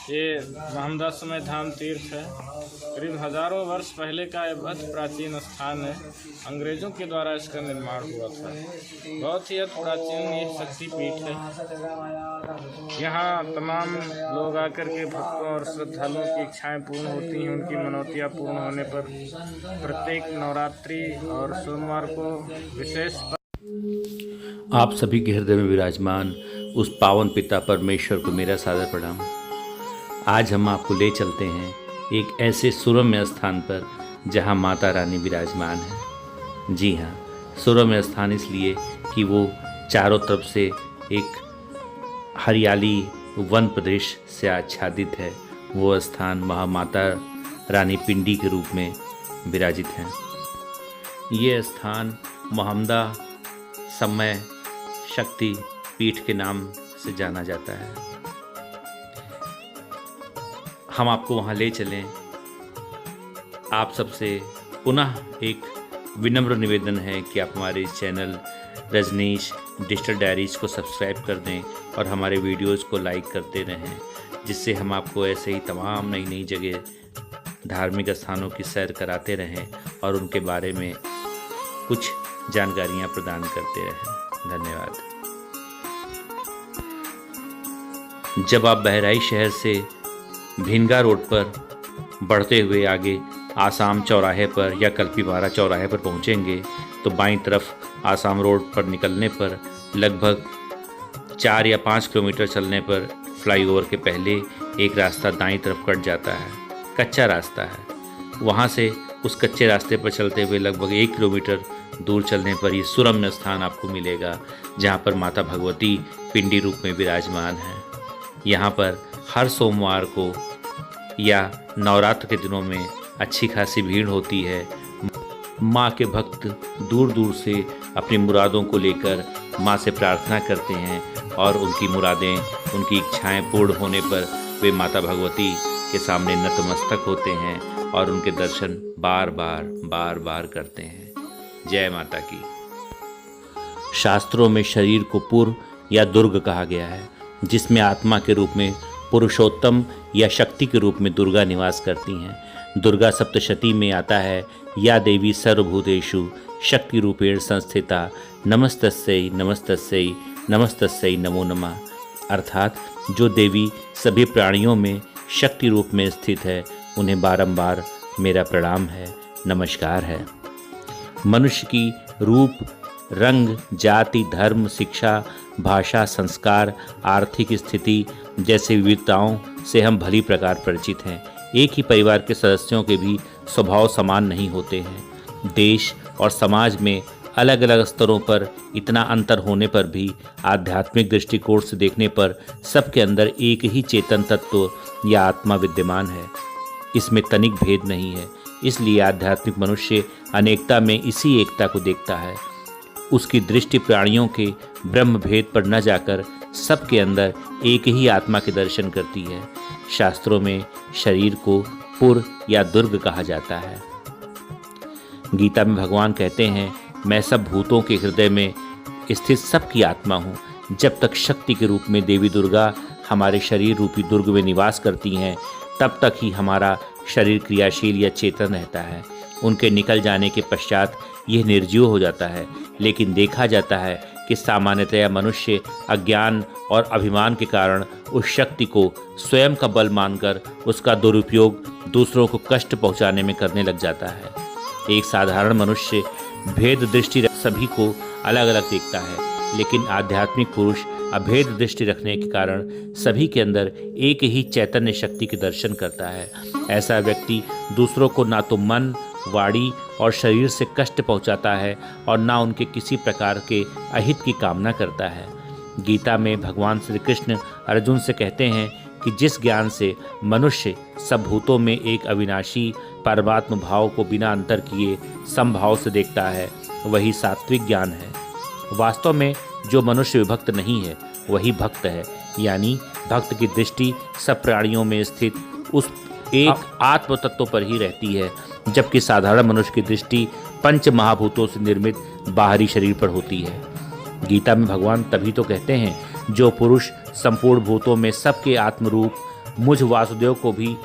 ये महमदा समय धाम तीर्थ है। करीब हजारों वर्ष पहले का यह अति प्राचीन स्थान है। अंग्रेजों के द्वारा इसका निर्माण हुआ था। बहुत ही अति प्राचीन ये शक्तिपीठ है। यहाँ तमाम लोग आकर के भक्तों और श्रद्धालुओं की इच्छाएं पूर्ण होती हैं। उनकी मनौतियाँ पूर्ण होने पर प्रत्येक नवरात्रि और सोमवार को विशेष आप सभी के हृदय में विराजमान उस पावन पिता परमेश्वर को मेरा सादर प्रणाम। आज हम आपको ले चलते हैं एक ऐसे सुरम्य स्थान पर जहां माता रानी विराजमान है। जी हाँ, सुरम्य स्थान इसलिए कि वो चारों तरफ से एक हरियाली वन प्रदेश से आच्छादित है। वो स्थान वहाँ माता रानी पिंडी के रूप में विराजित है। ये स्थान महमदा समय शक्ति पीठ के नाम से जाना जाता है। हम आपको वहाँ ले चलें। आप सबसे पुनः एक विनम्र निवेदन है कि आप हमारे इस चैनल रजनीश डिजिटल डायरीज को सब्सक्राइब कर दें और हमारे वीडियोज़ को लाइक करते रहें, जिससे हम आपको ऐसे ही तमाम नई नई जगह धार्मिक स्थानों की सैर कराते रहें और उनके बारे में कुछ जानकारियाँ प्रदान करते रहें। धन्यवाद। जब आप बहराइच शहर से भिनगा रोड पर बढ़ते हुए आगे आसाम चौराहे पर या कल्पीपारा चौराहे पर पहुंचेंगे तो बाईं तरफ आसाम रोड पर निकलने पर लगभग 4 या 5 किलोमीटर चलने पर फ्लाईओवर के पहले एक रास्ता दाईं तरफ कट जाता है। कच्चा रास्ता है। वहां से उस कच्चे रास्ते पर चलते हुए लगभग 1 किलोमीटर दूर चलने पर ये सुरम्य स्थान आपको मिलेगा, जहाँ पर माता भगवती पिंडी रूप में विराजमान है। यहाँ पर हर सोमवार को या नवरात्र के दिनों में अच्छी खासी भीड़ होती है। माँ के भक्त दूर दूर से अपनी मुरादों को लेकर माँ से प्रार्थना करते हैं और उनकी मुरादें, उनकी इच्छाएं पूर्ण होने पर वे माता भगवती के सामने नतमस्तक होते हैं और उनके दर्शन बार बार करते हैं। जय माता की। शास्त्रों में शरीर को पुर या दुर्ग कहा गया है, जिसमें आत्मा के रूप में पुरुषोत्तम या शक्ति के रूप में दुर्गा निवास करती हैं। दुर्गा सप्तशती में आता है, या देवी सर्वभूतेषु शक्ति रूपेण संस्थिता नमस्तस्यै नमस्तस्यै नमस्तस्यै नमो नमः। अर्थात जो देवी सभी प्राणियों में शक्ति रूप में स्थित है, उन्हें बारंबार मेरा प्रणाम है, नमस्कार है। मनुष्य की रूप, रंग, जाति, धर्म, शिक्षा, भाषा, संस्कार, आर्थिक स्थिति जैसे विविधताओं से हम भली प्रकार परिचित हैं। एक ही परिवार के सदस्यों के भी स्वभाव समान नहीं होते हैं। देश और समाज में अलग अलग स्तरों पर इतना अंतर होने पर भी आध्यात्मिक दृष्टिकोण से देखने पर सबके अंदर एक ही चेतन तत्व या आत्मा विद्यमान है। इसमें तनिक भेद नहीं है। इसलिए आध्यात्मिक मनुष्य अनेकता में इसी एकता को देखता है। उसकी दृष्टि प्राणियों के ब्रह्म भेद पर न जाकर सबके अंदर एक ही आत्मा के दर्शन करती है। शास्त्रों में शरीर को पुर या दुर्ग कहा जाता है। गीता में भगवान कहते हैं, मैं सब भूतों के हृदय में स्थित सबकी आत्मा हूँ। जब तक शक्ति के रूप में देवी दुर्गा हमारे शरीर रूपी दुर्ग में निवास करती हैं, तब तक ही हमारा शरीर क्रियाशील या चेतन रहता है। उनके निकल जाने के पश्चात यह निर्जीव हो जाता है। लेकिन देखा जाता है कि सामान्यतया मनुष्य अज्ञान और अभिमान के कारण उस शक्ति को स्वयं का बल मानकर उसका दुरुपयोग दूसरों को कष्ट पहुंचाने में करने लग जाता है। एक साधारण मनुष्य भेद दृष्टि सभी को अलग अलग देखता है, लेकिन आध्यात्मिक पुरुष अभेद दृष्टि रखने के कारण सभी के अंदर एक ही चैतन्य शक्ति के दर्शन करता है। ऐसा व्यक्ति दूसरों को ना तो मन, वाणी और शरीर से कष्ट पहुंचाता है और ना उनके किसी प्रकार के अहित की कामना करता है। गीता में भगवान श्री कृष्ण अर्जुन से कहते हैं कि जिस ज्ञान से मनुष्य सब भूतों में एक अविनाशी परमात्म भाव को बिना अंतर किए समभाव से देखता है, वही सात्विक ज्ञान है। वास्तव में जो मनुष्य विभक्त नहीं है, वही भक्त है। यानी भक्त की दृष्टि सब प्राणियों में स्थित उस एक आत्म तत्व पर ही रहती है, जबकि साधारण मनुष्य की दृष्टि पंच महाभूतों से निर्मित बाहरी शरीर पर होती है। गीता में भगवान तभी तो कहते हैं, जो पुरुष संपूर्ण भूतों में सबके आत्मरूप मुझ वासुदेव को भी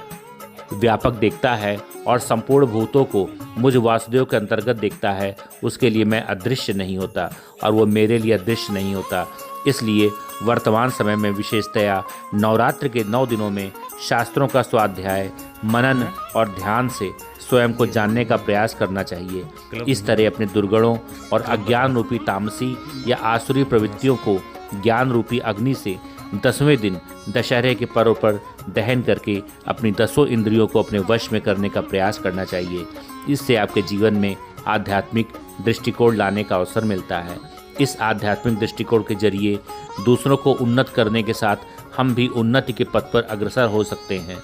व्यापक देखता है और संपूर्ण भूतों को मुझ वासुदेव के अंतर्गत देखता है, उसके लिए मैं अदृश्य नहीं होता और वो मेरे लिए अदृश्य नहीं होता। इसलिए वर्तमान समय में विशेषतया नवरात्र के 9 दिनों में शास्त्रों का स्वाध्याय, मनन और ध्यान से स्वयं को जानने का प्रयास करना चाहिए। इस तरह अपने दुर्गुणों और अज्ञान रूपी तामसी या आसुरी प्रवृत्तियों को ज्ञान रूपी अग्नि से 10वें दिन दशहरे के पर्व पर दहन करके अपनी 10 इंद्रियों को अपने वश में करने का प्रयास करना चाहिए। इससे आपके जीवन में आध्यात्मिक दृष्टिकोण लाने का अवसर मिलता है। इस आध्यात्मिक दृष्टिकोण के जरिए दूसरों को उन्नत करने के साथ हम भी उन्नति के पथ पर अग्रसर हो सकते हैं।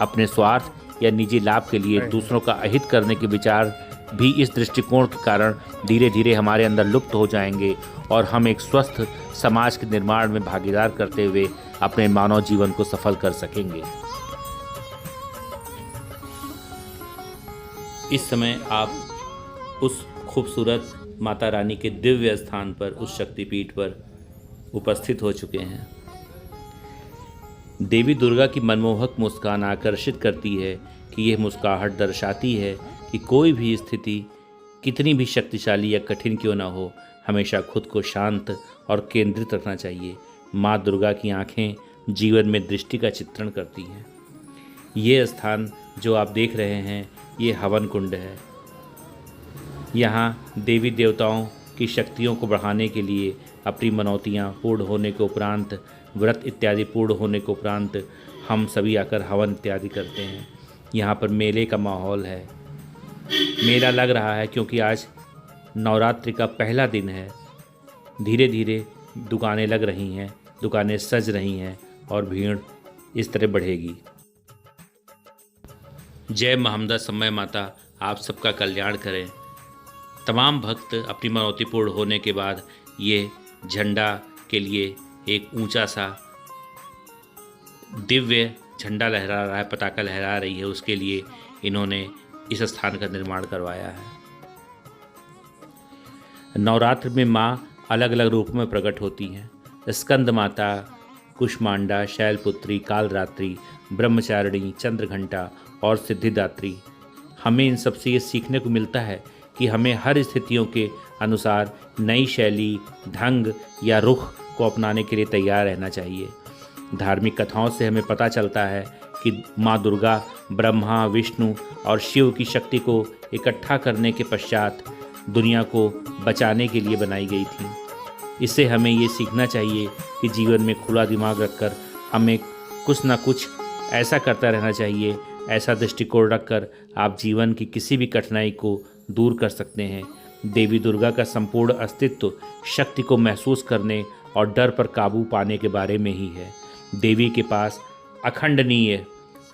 अपने स्वार्थ या निजी लाभ के लिए दूसरों का अहित करने के विचार भी इस दृष्टिकोण के कारण धीरे धीरे हमारे अंदर लुप्त हो जाएंगे और हम एक स्वस्थ समाज के निर्माण में भागीदार करते हुए अपने मानव जीवन को सफल कर सकेंगे। इस समय आप उस खूबसूरत माता रानी के दिव्य स्थान पर, उस शक्तिपीठ पर उपस्थित हो चुके हैं। देवी दुर्गा की मनमोहक मुस्कान आकर्षित करती है कि यह मुस्कुराहट दर्शाती है कि कोई भी स्थिति कितनी भी शक्तिशाली या कठिन क्यों ना हो, हमेशा खुद को शांत और केंद्रित रखना चाहिए। माँ दुर्गा की आंखें जीवन में दृष्टि का चित्रण करती हैं। ये स्थान जो आप देख रहे हैं, ये हवन कुंड है। यहाँ देवी देवताओं की शक्तियों को बढ़ाने के लिए अपनी मनौतियाँ पूर्ण होने के उपरांत, व्रत इत्यादि पूर्ण होने के उपरांत हम सभी आकर हवन इत्यादि करते हैं। यहाँ पर मेले का माहौल है। मेला लग रहा है क्योंकि आज नवरात्रि का पहला दिन है। धीरे धीरे दुकानें लग रही हैं, दुकानें सज रही हैं और भीड़ इस तरह बढ़ेगी। जय महमदा समय माता आप सबका कल्याण करें। तमाम भक्त अपनी मनौती पूर्ण होने के बाद ये झंडा के लिए एक ऊंचा सा दिव्य झंडा लहरा रहा है, पताका लहरा रही है, उसके लिए इन्होंने इस स्थान का निर्माण करवाया है। नवरात्र में माँ अलग अलग रूपों में प्रकट होती हैं। स्कंद माता, कुष्मांडा, शैलपुत्री, कालरात्रि, ब्रह्मचारिणी, चंद्रघंटा और सिद्धिदात्री। हमें इन सबसे ये सीखने को मिलता है कि हमें हर स्थितियों के अनुसार नई शैली, ढंग या रुख को अपनाने के लिए तैयार रहना चाहिए। धार्मिक कथाओं से हमें पता चलता है कि माँ दुर्गा ब्रह्मा, विष्णु और शिव की शक्ति को इकट्ठा करने के पश्चात दुनिया को बचाने के लिए बनाई गई थी। इससे हमें ये सीखना चाहिए कि जीवन में खुला दिमाग रखकर हमें कुछ ना कुछ ऐसा करता रहना चाहिए। ऐसा दृष्टिकोण रखकर आप जीवन की किसी भी कठिनाई को दूर कर सकते हैं। देवी दुर्गा का संपूर्ण अस्तित्व शक्ति को महसूस करने और डर पर काबू पाने के बारे में ही है। देवी के पास अखंडनीय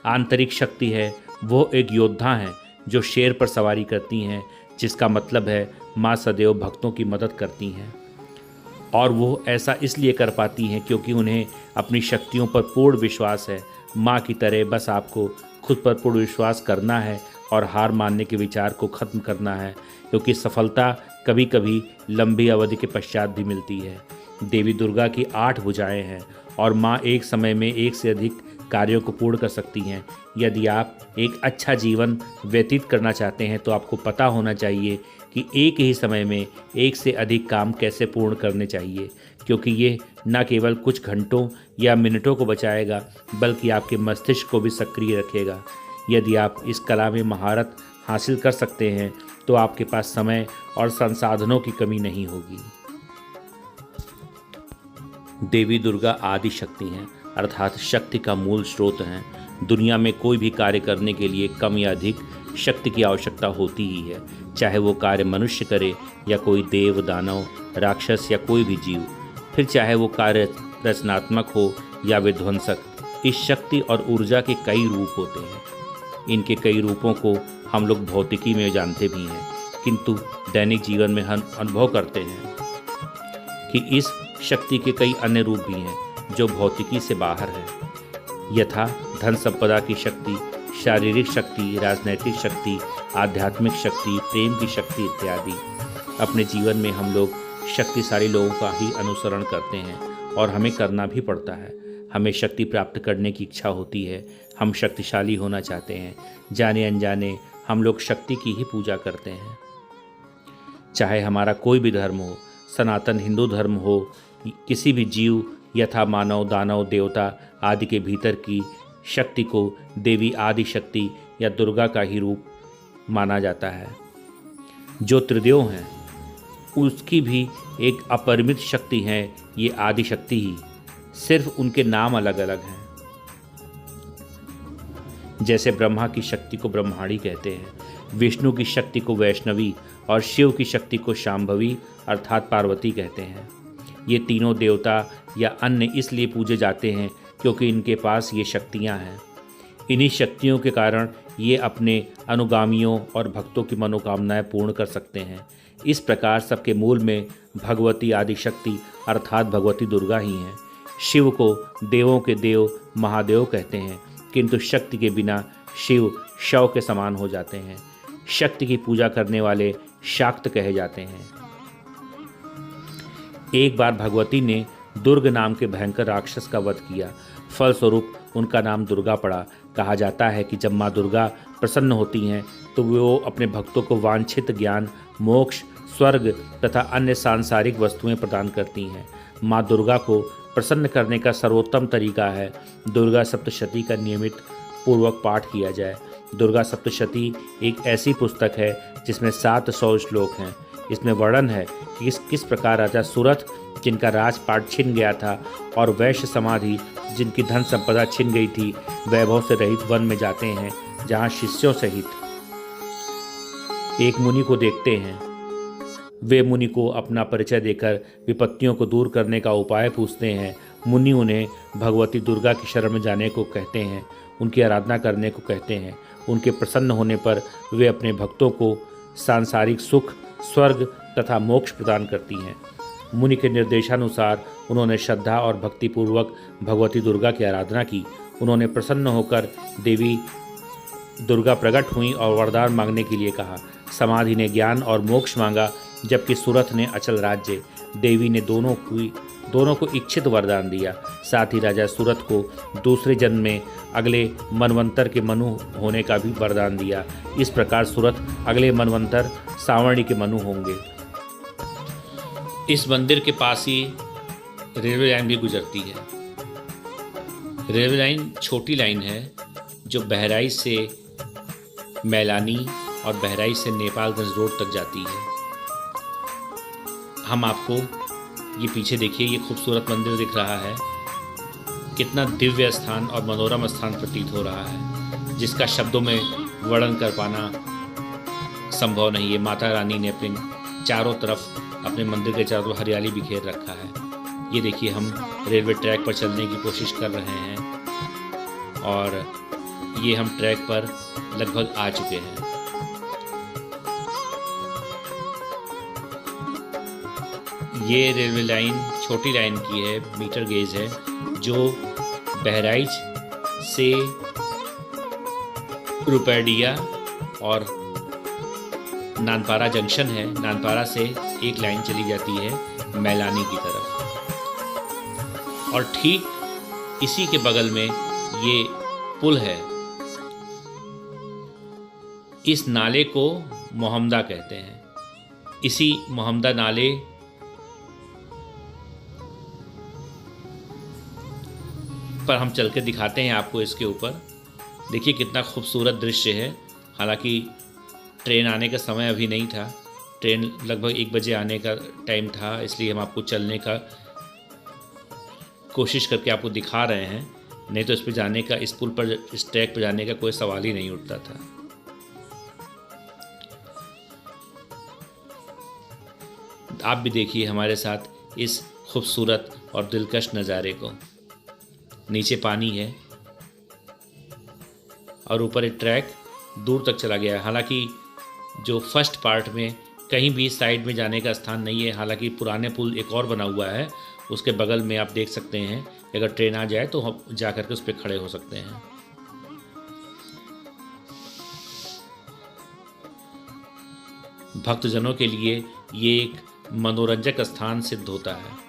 आंतरिक शक्ति है। वो एक योद्धा हैं जो शेर पर सवारी करती हैं, जिसका मतलब है माँ सदैव भक्तों की मदद करती हैं। और वो ऐसा इसलिए कर पाती हैं क्योंकि उन्हें अपनी शक्तियों पर पूर्ण विश्वास है। माँ की तरह बस आपको खुद पर पूर्ण विश्वास करना है और हार मानने के विचार को ख़त्म करना है, क्योंकि सफलता कभी कभी लंबी अवधि के पश्चात भी मिलती है। देवी दुर्गा की 8 भुजाएं हैं और माँ एक समय में एक से अधिक कार्यों को पूर्ण कर सकती हैं। यदि आप एक अच्छा जीवन व्यतीत करना चाहते हैं तो आपको पता होना चाहिए कि एक ही समय में एक से अधिक काम कैसे पूर्ण करने चाहिए, क्योंकि ये न केवल कुछ घंटों या मिनटों को बचाएगा बल्कि आपके मस्तिष्क को भी सक्रिय रखेगा। यदि आप इस कला में महारत हासिल कर सकते हैं तो आपके पास समय और संसाधनों की कमी नहीं होगी। देवी दुर्गा आदि शक्ति हैं, अर्थात शक्ति का मूल स्रोत हैं। दुनिया में कोई भी कार्य करने के लिए कम या अधिक शक्ति की आवश्यकता होती ही है, चाहे वो कार्य मनुष्य करे या कोई देव, दानव, राक्षस या कोई भी जीव, फिर चाहे वो कार्य रचनात्मक हो या विध्वंसक। इस शक्ति और ऊर्जा के कई रूप होते हैं। इनके कई रूपों को हम लोग भौतिकी में जानते भी हैं, किंतु दैनिक जीवन में हम अनुभव करते हैं कि इस शक्ति के कई अन्य रूप भी हैं जो भौतिकी से बाहर हैं, यथा धन संपदा की शक्ति, शारीरिक शक्ति, राजनैतिक शक्ति, आध्यात्मिक शक्ति, प्रेम की शक्ति इत्यादि। अपने जीवन में हम लोग शक्तिशाली लोगों का ही अनुसरण करते हैं और हमें करना भी पड़ता है। हमें शक्ति प्राप्त करने की इच्छा होती है, हम शक्तिशाली होना चाहते हैं। जाने अनजाने हम लोग शक्ति की ही पूजा करते हैं। चाहे हमारा कोई भी धर्म हो, सनातन हिंदू धर्म हो, किसी भी जीव यथा मानव, दानव, देवता आदि के भीतर की शक्ति को देवी आदि शक्ति या दुर्गा का ही रूप माना जाता है। जो त्रिदेव हैं उसकी भी एक अपरिमित शक्ति है ये आदि शक्ति ही, सिर्फ उनके नाम अलग अलग हैं। जैसे ब्रह्मा की शक्ति को ब्रह्माणी कहते हैं, विष्णु की शक्ति को वैष्णवी और शिव की शक्ति को शांभवी अर्थात पार्वती कहते हैं। ये तीनों देवता या अन्य इसलिए पूजे जाते हैं क्योंकि इनके पास ये शक्तियाँ हैं। इन्हीं शक्तियों के कारण ये अपने अनुगामियों और भक्तों की मनोकामनाएं पूर्ण कर सकते हैं। इस प्रकार सबके मूल में भगवती आदि शक्ति अर्थात भगवती दुर्गा ही हैं। शिव को देवों के देव महादेव कहते हैं, किंतु शक्ति के बिना शिव शव के समान हो जाते हैं। शक्ति की पूजा करने वाले शाक्त कहे जाते हैं। एक बार भगवती ने दुर्ग नाम के भयंकर राक्षस का वध किया, फलस्वरूप उनका नाम दुर्गा पड़ा। कहा जाता है कि जब माँ दुर्गा प्रसन्न होती हैं तो वो अपने भक्तों को वांछित ज्ञान, मोक्ष, स्वर्ग तथा अन्य सांसारिक वस्तुएं प्रदान करती हैं। माँ दुर्गा को प्रसन्न करने का सर्वोत्तम तरीका है दुर्गा सप्तशती का नियमित पूर्वक पाठ किया जाए। दुर्गा सप्तशती एक ऐसी पुस्तक है जिसमें 700 श्लोक हैं। इसमें वर्णन है कि किस प्रकार राजा सुरथ, जिनका राजपाट छिन गया था, और वैश्य समाधि, जिनकी धन संपदा छिन गई थी, वैभव से रहित वन में जाते हैं, जहाँ शिष्यों सहित एक मुनि को देखते हैं। वे मुनि को अपना परिचय देकर विपत्तियों को दूर करने का उपाय पूछते हैं। मुनि उन्हें भगवती दुर्गा की शरण में जाने को कहते हैं, उनकी आराधना करने को कहते हैं। उनके प्रसन्न होने पर वे अपने भक्तों को सांसारिक सुख, स्वर्ग तथा मोक्ष प्रदान करती हैं। मुनि के निर्देशानुसार उन्होंने श्रद्धा और भक्तिपूर्वक भगवती दुर्गा की आराधना की। उन्होंने प्रसन्न होकर देवी दुर्गा प्रकट हुई और वरदान मांगने के लिए कहा। समाधि ने ज्ञान और मोक्ष मांगा, जबकि सुरथ ने अचल राज्य। देवी ने दोनों को इच्छित वरदान दिया। साथ ही राजा सुरथ को दूसरे जन्म में अगले मनवंतर के मनु होने का भी वरदान दिया। इस प्रकार सुरथ अगले मनवंतर सावर्णी के मनु होंगे। इस मंदिर के पास ही रेलवे लाइन भी गुजरती है। रेलवे लाइन छोटी लाइन है जो बहराइच से मैलानी और बहराइच से नेपालगंज रोड तक जाती है। हम आपको ये पीछे देखिए, ये खूबसूरत मंदिर दिख रहा है। कितना दिव्य स्थान और मनोरम स्थान प्रतीत हो रहा है, जिसका शब्दों में वर्णन कर पाना संभव नहीं है। माता रानी ने अपने चारों तरफ, अपने मंदिर के चारों तरफ हरियाली बिखेर रखा है। ये देखिए, हम रेलवे ट्रैक पर चलने की कोशिश कर रहे हैं और ये हम ट्रैक पर लगभग आ चुके हैं। ये रेलवे लाइन छोटी लाइन की है, मीटर गेज है, जो बहराइच से रुपैडिया और नानपारा जंक्शन है, नानपारा से एक लाइन चली जाती है मैलानी की तरफ, और ठीक इसी के बगल में ये पुल है। इस नाले को मोहम्मदा कहते हैं। इसी मोहम्मदा नाले पर हम चल के दिखाते हैं आपको। इसके ऊपर देखिए कितना खूबसूरत दृश्य है। हालांकि ट्रेन आने का समय अभी नहीं था, ट्रेन लगभग 1 बजे आने का टाइम था, इसलिए हम आपको चलने का कोशिश करके आपको दिखा रहे हैं। नहीं तो इस पर जाने का, इस पुल पर, इस ट्रैक पर जाने का कोई सवाल ही नहीं उठता था। आप भी देखिए हमारे साथ इस खूबसूरत और दिलकश नज़ारे को। नीचे पानी है और ऊपर एक ट्रैक दूर तक चला गया है। हालांकि जो फर्स्ट पार्ट में कहीं भी साइड में जाने का स्थान नहीं है। हालांकि पुराने पुल एक और बना हुआ है, उसके बगल में आप देख सकते हैं। अगर ट्रेन आ जाए तो हम जा कर के उस पर खड़े हो सकते हैं। भक्तजनों के लिए ये एक मनोरंजक स्थान सिद्ध होता है।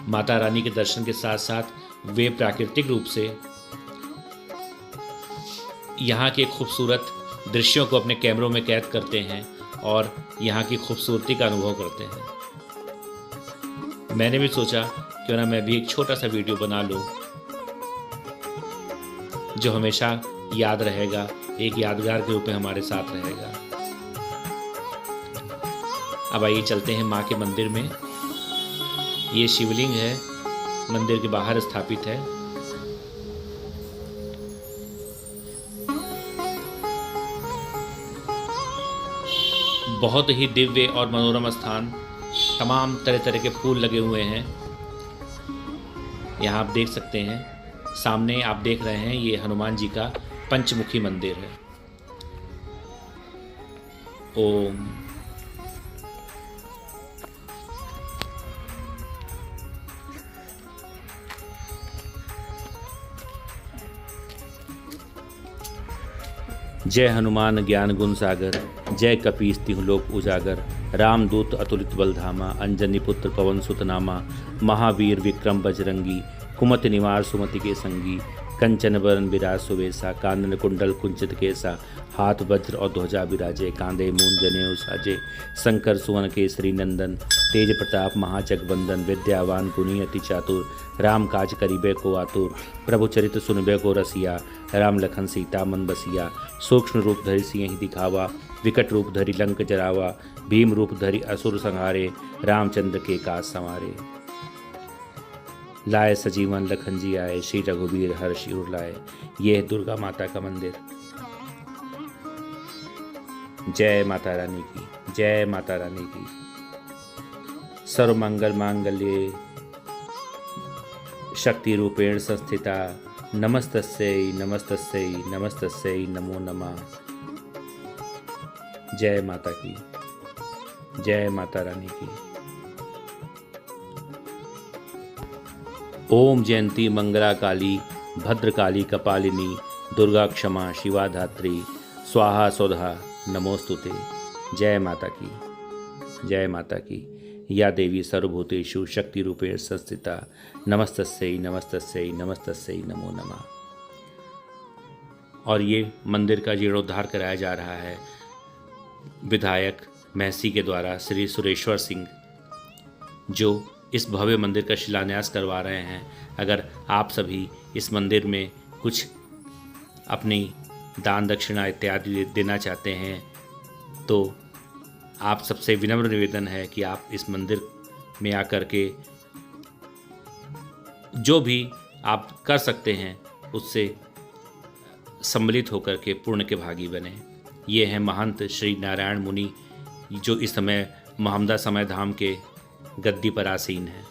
माता रानी के दर्शन के साथ साथ वे प्राकृतिक रूप से यहाँ के खूबसूरत दृश्यों को अपने कैमरों में कैद करते हैं और यहाँ की खूबसूरती का अनुभव करते हैं। मैंने भी सोचा क्यों ना मैं भी एक छोटा सा वीडियो बना लूँ जो हमेशा याद रहेगा, एक यादगार के रूप में हमारे साथ रहेगा। अब आइए चलते हैं माँ के मंदिर में। ये शिवलिंग है, मंदिर के बाहर स्थापित है। बहुत ही दिव्य और मनोरम स्थान, तमाम तरह तरह के फूल लगे हुए हैं। यहाँ आप देख सकते हैं, सामने आप देख रहे हैं ये हनुमान जी का पंचमुखी मंदिर है। ओम। जय हनुमान ज्ञान गुण सागर, जय कपीस तिहु लोक उजागर। रामदूत अतुलित बलधामा, अंजनी पुत्र पवन सुत नामा। महावीर विक्रम बजरंगी, कुमति निवार सुमति के संगी। कंचन वरण विराज सुवेसा, कानन कुंडल कुंचित केसा। हाथ वज्र और ध्वजा विराजे, कांधे मूंज जनेऊ साजे। शंकर सुवन केसरी नंदन, तेज प्रताप महाजगवंदन। विद्यावान गुणी अति चातुर, राम काज करिबे को आतुर। प्रभु चरित सुनबे को रसिया, राम लखन सीता मन बसिया। सूक्ष्म रूप धरि सिंह दिखावा, विकट रूप धरि लंक जरावा। भीम रूप धरि असुर संहारे, रामचंद्र के काज संवारे। लाए सजीवन लखन जी आए, श्री रघुवीर हर्षि उर लाए। ये है दुर्गा माता का मंदिर। जय माता रानी की, जय माता रानी की। सर्वमंगल मांगल्ये शक्ति रूपेण संस्थिता, नमस्तस्यै नमस्तस्यै नमस्तस्यै नमो नमः। जय माता की, जय माता रानी की। ओम जयंती मंगला काली, भद्रकाली कपालिनी। दुर्गा क्षमा शिवा धात्री, स्वाहा स्वधा नमोस्तुते। जय माता की, जय माता की। या देवी सर्वभूतेषु शक्ति रूपेण संस्थिता, नमस्तस्यै नमस्तस्यै नमस्तस्यै नमो नमः। और ये मंदिर का जीर्णोद्धार कराया जा रहा है विधायक महसी के द्वारा, श्री सुरेश्वर सिंह, जो इस भव्य मंदिर का शिलान्यास करवा रहे हैं। अगर आप सभी इस मंदिर में कुछ अपनी दान दक्षिणा इत्यादि देना चाहते हैं तो आप सबसे विनम्र निवेदन है कि आप इस मंदिर में आकर के जो भी आप कर सकते हैं उससे सम्मिलित होकर के पुण्य के भागी बने। ये हैं महंत श्री नारायण मुनि, जो इस समय महमदा समय धाम के गद्दी पर आसीन है।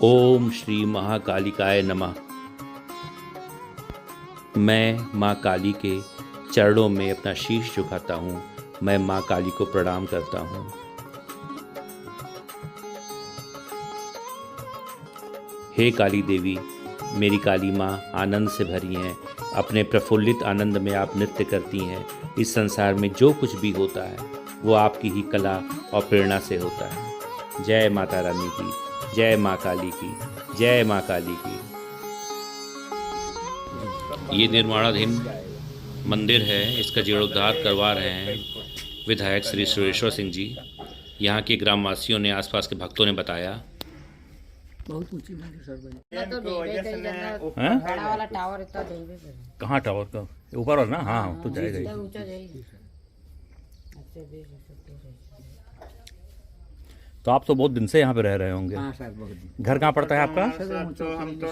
ओम श्री महाकालिकाय नमः। मैं माँ काली के चरणों में अपना शीश झुकाता हूँ। मैं माँ काली को प्रणाम करता हूँ। हे काली देवी, मेरी काली माँ आनंद से भरी हैं। अपने प्रफुल्लित आनंद में आप नृत्य करती हैं। इस संसार में जो कुछ भी होता है वो आपकी ही कला और प्रेरणा से होता है। जय माता रानी की, जय माँ काली की, जय माँ काली की। ये निर्माणाधीन मंदिर है, इसका जीर्णोद्धार करवा रहे हैं विधायक श्री सुरेश्वर सिंह जी। यहाँ के ग्रामवासियों ने, आसपास के भक्तों ने बताया। बहुत ऊंची मंदिर सर बनी। बड़ा वाला टावर इतना देंगे सर। कहाँ टावर का? ऊपर और ना? हाँ तो जाएगा ही। ऊंचा जाएगी। अच्छा देख सकते हैं। तो आप तो बहुत दिन से यहाँ पे रह रहे होंगे। हाँ सर, बहुत दिन। घर कहाँ पड़ता है आपका? तो हम तो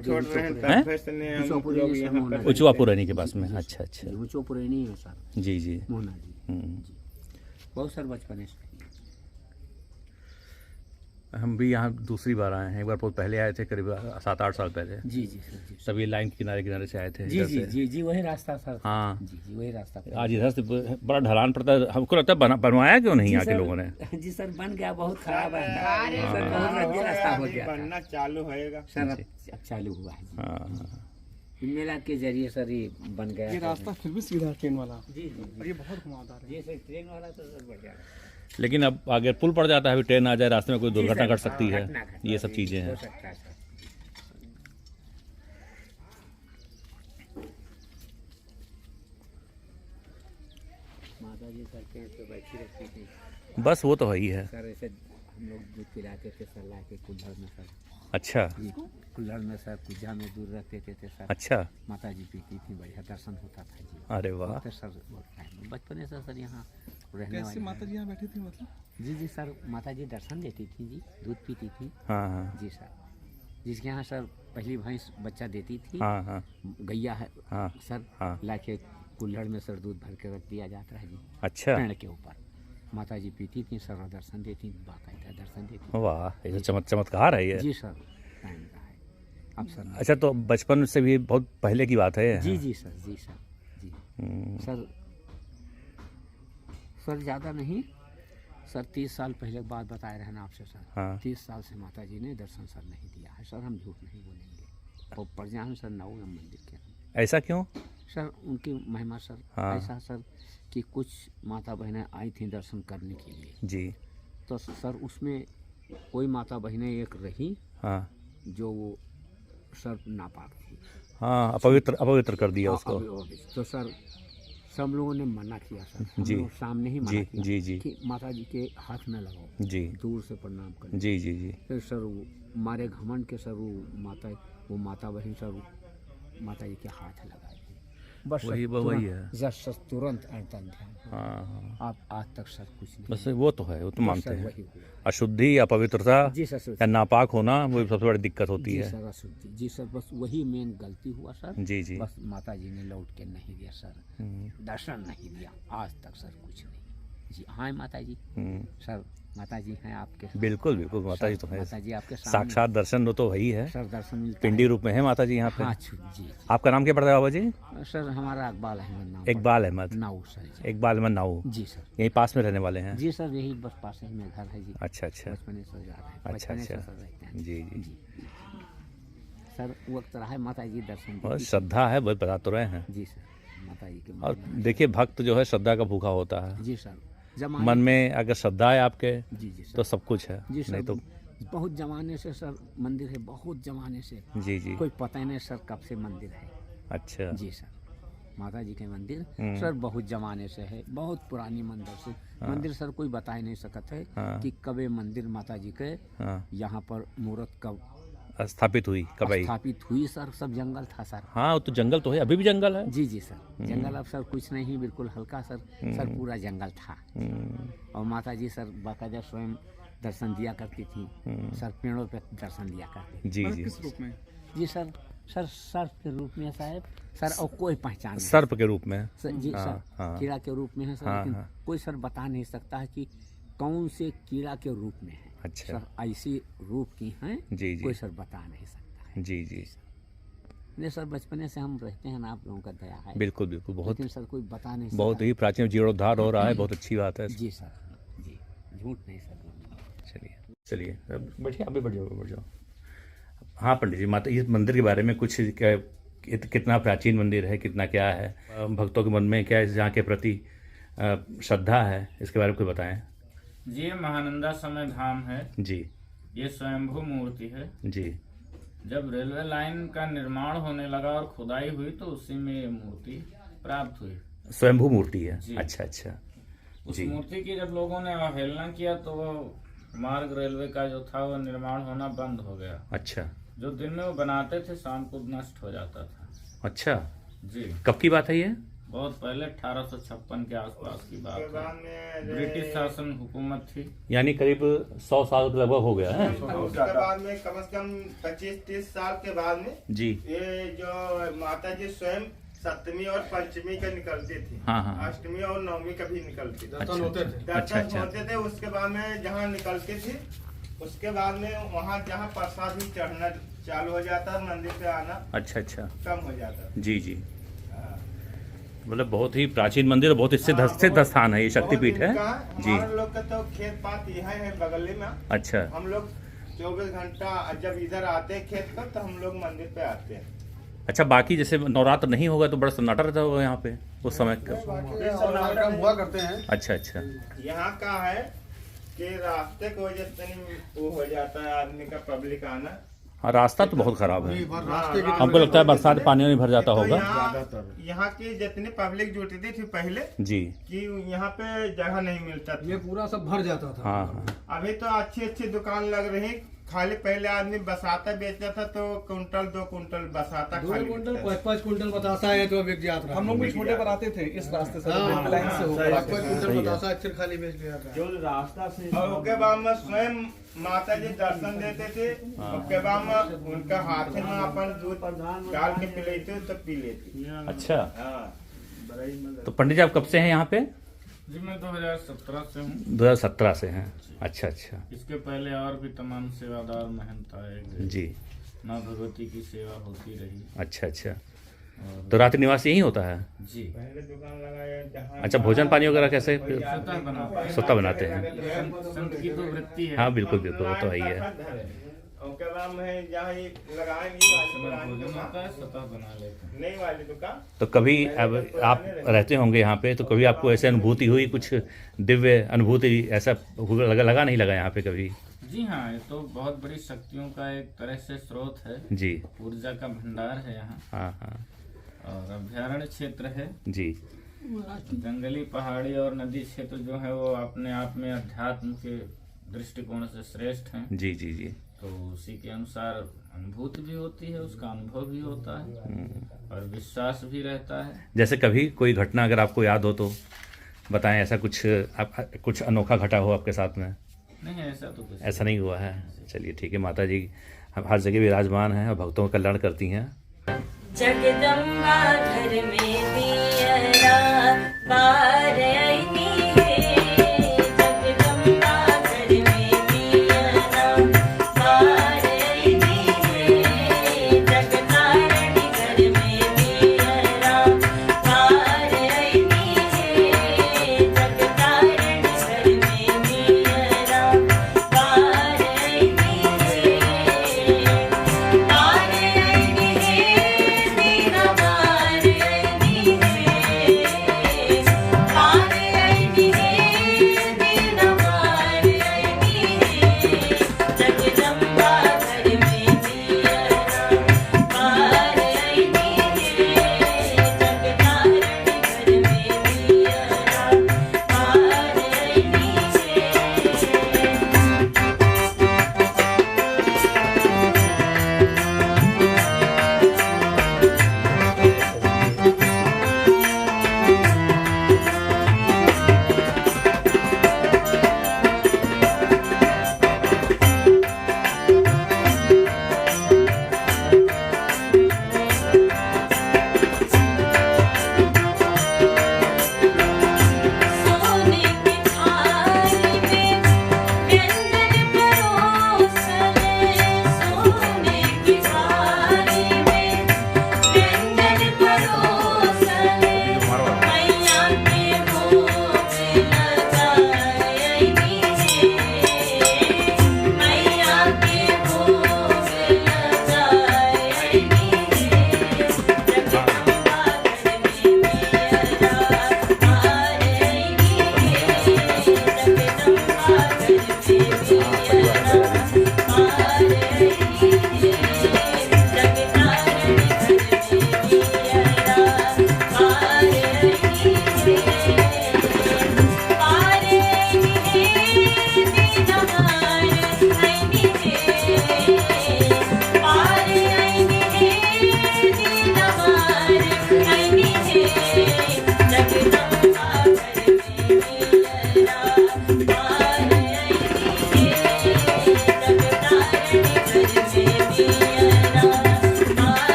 छोट हैं? उचवा पुरानी के पास में। अच्छा अच्छा, ऊंचो पुरानी है सर। जी जी। मोहना जी। जी। बहुत सर बचपन है। 嗯 बहुत सर बचपन है। 嗯 बहुत सर बचपन है। 嗯 हम भी यहाँ दूसरी बार आए हैं, एक बार बहुत पहले आए थे, करीब 7-8 साल पहले। जी जी सर जी तब ये लाइन के किनारे किनारे से आए थे जी इधर जी से। जी जी वही रास्ता सर। हाँ। जी जी वही रास्ता। आज इधर से बड़ा ढलान पड़ता है, हमको लगता है बनवाया क्यों नहीं यहाँ के लोगों ने? जी सर बन गया, बहुत खराब है सर, बहुत रद्दी रास्ता हो गया, बनना चालू होएगा सर अब चालू हुआ है। हाँ। मेला के जरिए सर ये बन गया। ये रास्ता फिर भी सीधा ट्रेन वाला, जी जी और ये बहुत घुमावदार है। ये सर ट्रेन वाला तो सर बढ़िया है। लेकिन अब आगे पुल पड़ जाता है, अभी ट्रेन आ जाए रास्ते में कोई दुर्घटना घट सकती है, घटना घटना ये सब चीज़ें हैं। हो सकता है सर। माता जी सर पेड़ पे बैठी रहती थी बस वो तो है ही है। सर, ऐसे हम लोग दूध पिलाते थे सर, ला के कुल्हड़ में सर। अच्छा जी कुल्हड़ में सर, पूजा में दूध रख देते थे सर। अच्छा। माता जी पीती थी, बढ़िया दर्शन होता था जी। अरे वाह। तो सर बचपन से सर यहाँ रहने कैसे वाले माता जी यहाँ बैठी थी मतलब? जी जी सर, माता जी दर्शन देती थी जी, दूध पीती थी। हाँ हाँ जी सर, जिसके यहाँ सर पहली भैंस बच्चा देती थी, हाँ हाँ गैया है हाँ सर, हाँ। लाके कुल्हड़ में सर दूध भर के रख दिया जाता है जी, अच्छा। पेड़ के ऊपर। माता जी पीती थी सर, और दर्शन देती, बाकायदा दर्शन देती। वाह, ये तो चमत्कार है ये। जी सर, टाइम का है अब सर। अच्छा, तो बचपन से भी बहुत पहले की बात है ये? जी जी सर, जी सर, जी सर, सर ज़्यादा नहीं सर, 30 साल पहले बात बताए रहे ना आपसे सर। हाँ। 30 साल से माता जी ने दर्शन सर नहीं दिया है सर, हम झूठ नहीं बोलेंगे। और पड़ जाए सर नौ मंदिर के ऐसा क्यों? सर, उनकी महिमा सर। हाँ। ऐसा सर कि कुछ माता बहनें आई थी दर्शन करने के लिए, जी। तो सर उसमें कोई माता बहनें एक रही हाँ जो वो सर नापाक थी। हाँ, अपवित्र कर दिया उसको। तो सर सब लोगों ने मना किया सर, हम जी। लोग सामने ही मना जी किया जी जी कि माता जी के हाथ न लगाओ, जी दूर से प्रणाम करें। जी जी जी। फिर सर वो हमारे घमंड के सर वो माता बहन सर माता जी के हाथ लगाए थे, बस वही सर, वही तुरंत- है। जब सर तुरंत अंतन ध्यान। हाँ हाँ, आप आज तक सर कुछ नहीं, बस वो तो है, वो तो बस मानते सर हैं। वही हुआ। अशुद्धि, अपवित्रता जी सर, या नापाक होना, वो सबसे बड़ी दिक्कत होती जी है। सर, अशुद्धि। जी सर, बस वही मेन गलती हुआ सर। जी जी। बस माता जी ने लौट के नहीं दिया सर, दर्शन नहीं दिया आज तक सर, कुछ नहीं। जी हाँ माता जी, सर माता जी हैं आपके साथ। बिल्कुल बिल्कुल, माता जी तो है, माता जी आपके सामने साक्षात दर्शन तो वही है, सर, दर्शन मिलता पिंडी है। रूप में है माता जी यहाँ पे। हाँ जी जी। आपका नाम क्या पड़ता है बाबा जी? सर हमारा इकबाल अहमद नाम। इकबाल अहमद। नाऊ सर जी। इकबाल अहमद नाऊ, जी सर। यहीं पास में रहने वाले हैं? जी सर, यही बस पास ही में घर है जी। अच्छा अच्छा बचपने से जा रहे हैं, अच्छा बचपने से अच्छा। सर रहते हैं। जी जी। सर वक्त रहा है माता जी दर्शन और देती। श्रद्धा है, बहुत बता तो रहे हैं। जी सर, माता जी के और देखिए, भक्त जो है श्रद्धा का भूखा होता है। जी सर, मन में अगर श्रद्धा है आपके जी जी सर, तो सब कुछ है, जी सर, नहीं तो। बहुत जमाने से सर मंदिर है, बहुत जमाने से, जी जी। कोई पता ही नहीं सर कब से मंदिर है। अच्छा। जी सर, माता जी के मंदिर हम्म। सर बहुत जमाने से है, बहुत पुरानी मंदिर से। मंदिर सर कोई बता ही नहीं सकता है हाँ। कि कब ये मंदिर माता जी के हाँ, यहाँ पर मूर्त कब स्थापित हुई कब आई? स्थापित हुई सर। सब जंगल था सर। हाँ, वो तो जंगल तो है, अभी भी जंगल है। जी जी सर, जंगल अब सर कुछ नहीं, बिल्कुल हल्का सर, सर पूरा जंगल था। और माता जी सर बाकायदा स्वयं दर्शन दिया करती थी सर, पेड़ों पे दर्शन दिया करती जी मतलब जी। किस रूप में? जी सर, सर सर्प के रूप में साहब सर, और कोई पहचान नहीं सर्प के रूप में। सर। जी हाँ, सर, हाँ। कीड़ा के रूप में है सर, हाँ, लेकिन हाँ। कोई सर बता नहीं सकता है कि कौन से कीड़ा के रूप में है। अच्छा। सर ऐसी रूप की हैं, जी जी कोई सर बता नहीं सकता है। जी जी। नहीं सर, बचपने से हम रहते हैं ना, आप लोगों का दया है। बिल्कुल बिल्कुल, बहुत लेकिन सर कोई बता नहीं बहुत सकता। ही प्राचीन जीर्णोद्धार हो रहा है, बहुत अच्छी बात है। जी सर, जी, झूठ नहीं सर। चलिए चलिए, अब बैठिए, आप भी बैठ जाओ, बैठ जाओ। हाँ पंडित जी, माता इस मंदिर के बारे में कुछ कितना प्राचीन मंदिर है, कितना क्या है, भक्तों के मन में क्या यहाँ के प्रति श्रद्धा है, इसके बारे में कुछ बताएं। ये महानंदा समय धाम है, जी ये स्वयंभू मूर्ति है। जी। जब रेलवे लाइन का निर्माण होने लगा और खुदाई हुई तो उसी में ये मूर्ति प्राप्त हुई। स्वयंभू मूर्ति है? जी। अच्छा अच्छा। उस जी। मूर्ति की जब लोगों ने अवहेलना किया तो वो मार्ग रेलवे का जो था वो निर्माण होना बंद हो गया। अच्छा जो दिन में वो बनाते थे शाम को नष्ट हो जाता था। अच्छा। जी, कब की बात है ये? बहुत पहले 1856 के आसपास की बात है। ब्रिटिश शासन हुकूमत थी। यानी करीब 100 साल लगभग हो गया है। उसके बाद में कम से कम 25-30 साल के बाद में जी। ये जो माता जी स्वयं सप्तमी और पंचमी का निकलती थी। हाँ, हाँ। अष्टमी और नवमी का भी निकलती थी। अच्छा, दर्शन अच्छा। होते थे। उसके बाद में जहाँ निकलती थी उसके बाद में वहाँ जहाँ प्रसाद भी चढ़ना चालू हो जाता है, मंदिर पे आना अच्छा अच्छा, कम हो जाता है। जी जी। हाँ। मतलब बहुत ही प्राचीन मंदिर और बहुत सिद्ध स्थान है, ये शक्तिपीठ है जी। हमारे लोग का तो खेत पात यहाँ है बगल में। अच्छा हम लोग 24 घंटा जब इधर आते हैं खेत पर तो हम लोग मंदिर पे आते हैं। अच्छा, बाकी जैसे नवरात्र नहीं होगा तो बड़ा सन्नाटा रहता होगा यहाँ पे उस समय हुआ करते हैं। अच्छा अच्छा, यहाँ का है कि रास्ते की वजह से नहीं वो हो जाता है आदमी का पब्लिक आना। हाँ रास्ता तो बहुत खराब है, रास्ते की हमको लगता है बरसात पानी में भर जाता तो होगा यहाँ की जितनी पब्लिक जुटती थी पहले जी। कि यहाँ पे जगह नहीं मिलता था, ये पूरा सब भर जाता था। हाँ हाँ, अभी तो अच्छी अच्छी दुकान लग रही। खाली पहले आदमी बसाता बेचता था तो कुंटल 2 कुंटल बसाता खाली कुंटल बिकता था। 5 कुंटल बतासा है तो बिक जाता। हम लोग भी छोटे पर आते थे इस रास्ते से, लाइन से होकर 5 कुंटल बतासा अक्सर खाली बेच लिया था। जो रास्ता से और उसके बाद में स्वयं माता जी दर्शन देते थे। उसके बाद में उनका हाथ में अपन दूध डाल के पी लेते तो पी लेते। अच्छा। हाँ। तो पंडित जी आप कब से हैं यहाँ पे? जी मैं 2017 से हूँ। 2017 से हैं, अच्छा अच्छा इसके पहले और भी तमाम सेवादार महंत आए जी। माँ भगवती की सेवा होती रही। अच्छा अच्छा, तो रात्रि निवास यही होता है जी। पहले दुकान लगाया जहाँ अच्छा, भोजन पानी वगैरह कैसे स्वतः बनाते हैं। स्वतः बनाते हैं? संत की तो वृत्ति है। हाँ बिल्कुल बिल्कुल, वो तो है ही है। उसके बाद में जहाँ ये लगाएंगे समय भोजन होता है स्वतः बना लेते हैं। नई वाली दुकान। तो कभी अब आप रहते होंगे यहाँ पे, तो कभी आपको ऐसे अनुभूति हुई, कुछ दिव्य अनुभूति ऐसा लगा नहीं लगा यहाँ पे कभी? जी हाँ, ये तो बहुत बड़ी शक्तियों का एक तरह से स्रोत है जी। ऊर्जा का भंडार है यहाँ। हाँ हाँ और अभ्यारण्य क्षेत्र है जी। जंगली पहाड़ी और नदी क्षेत्र जो है वो अपने आप में अध्यात्म के दृष्टिकोण से श्रेष्ठ हैं। जी जी जी। तो उसी के अनुसार अनुभूति भी होती है, उसका अनुभव भी होता है और विश्वास भी रहता है। जैसे कभी कोई घटना अगर आपको याद हो तो बताएं, ऐसा कुछ अनोखा घटा हो आपके साथ में? नहीं ऐसा तो कुछ ऐसा नहीं हुआ है। चलिए ठीक है, माता जी हर जगह विराजमान हैं और भक्तों का कल्याण करती हैं। जगदम्बा घर में दियरा बार आईनी